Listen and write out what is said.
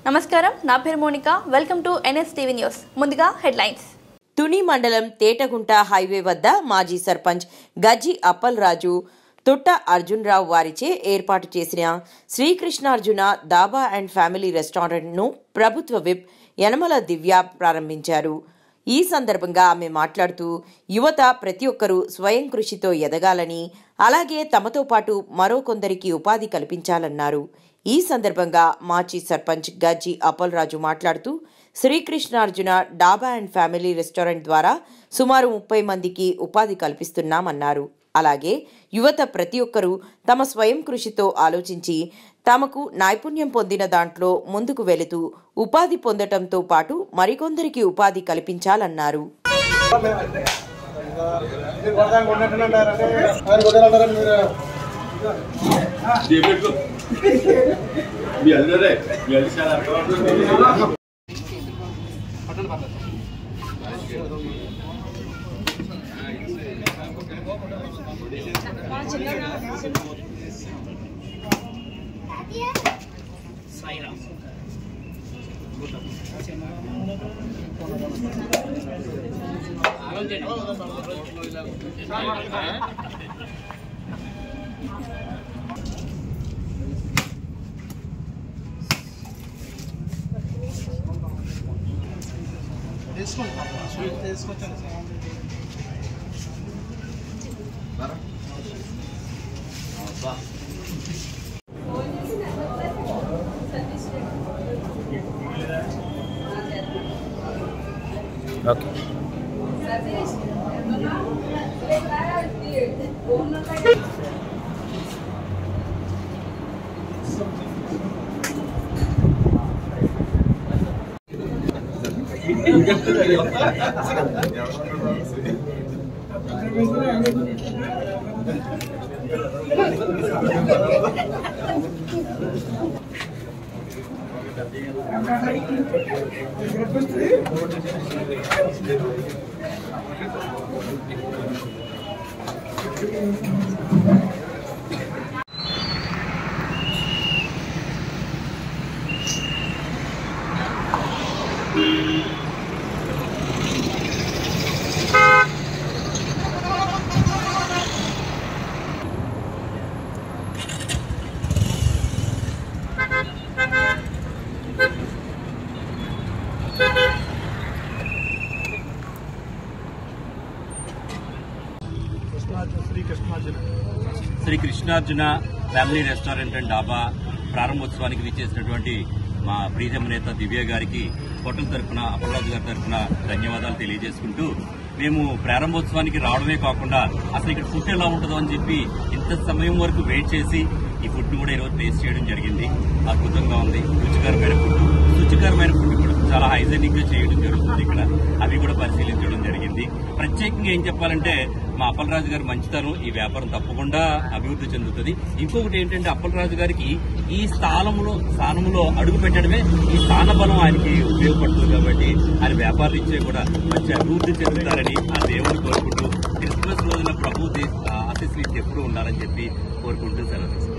నమస్కారం, నా పేరు Monika. Welcome to NSTV news. ముందుగా హెడ్లైన్స్. తుని మండలం తేటగుంట హైవే వద్ద మాజీ సర్పంచ్ గజ్జి అప్పల్రాజు, తుట్ట అర్జున్ రావు వారిచే ఏర్పాటు చేసిన శ్రీకృష్ణార్జున దాబా అండ్ ఫ్యామిలీ రెస్టారెంట్ను ప్రభుత్వ విప్ యనమల దివ్య ప్రారంభించారు. ఈ సందర్భంగా ఆమె మాట్లాడుతూ యువత ప్రతి ఒక్కరూ స్వయం కృషితో ఎదగాలని, అలాగే తమతో పాటు మరో కొందరికి ఉపాధి కల్పించాలన్నారు. ఈ సందర్భంగా మాజీ సర్పంచ్ గజ్జి అప్పల్రాజు మాట్లాడుతూ శ్రీకృష్ణార్జున డాబా అండ్ ఫ్యామిలీ రెస్టారెంట్ ద్వారా సుమారు 30 మందికి ఉపాధి కల్పిస్తున్నామన్నారు. అలాగే యువత ప్రతి ఒక్కరూ తమ స్వయం కృషితో ఆలోచించి తమకు నైపుణ్యం పొందిన దాంట్లో ముందుకు వెళుతూ ఉపాధి పొందటంతో పాటు మరికొందరికి ఉపాధి కల్పించాలన్నారు. Shri Krishnarjuna family restaurant and Dhaba ప్రారంభోత్సవానికి విచ్చేసినటువంటి మా ప్రీతమ నేత దివ్య గారికి హోటల్ తరఫున, అప్పలరాజు గారి తరఫున ధన్యవాదాలు తెలియజేసుకుంటూ, మేము ప్రారంభోత్సవానికి రావడమే కాకుండా అసలు ఇక్కడ ఫుడ్ ఎలా ఉంటుందో అని చెప్పి ఇంత సమయం వరకు వెయిట్ చేసి ఈ ఫుడ్ కూడా ఈరోజు టేస్ట్ చేయడం జరిగింది. అద్భుతంగా ఉంది. రుచికరమైన ఫుడ్ కూడా చాలా హైజెనిక్ గా చేయడం జరుగుతుంది. ఇక్కడ అవి కూడా పరిశీలించడం జరిగింది. ప్రత్యేకంగా ఏం చెప్పాలంటే మా అప్పలరాజు గారి మంచితనం ఈ వ్యాపారం తప్పకుండా అభివృద్ధి చెందుతుంది. ఇంకొకటి ఏంటంటే అప్పలరాజు గారికి ఈ స్థానంలో అడుగు పెట్టడమే ఈ స్థాన బలం ఆయనకి ఉపయోగపడుతుంది. కాబట్టి ఆయన వ్యాపార రీత్యా కూడా మంచి అభివృద్ధి చెందుతారని ఆ దేవుని కోరుకుంటూ, క్రిస్మస్ రోజున ప్రభు ఆశీస్సులు ఎప్పుడూ ఉండాలని చెప్పి కోరుకుంటూ సెలవు.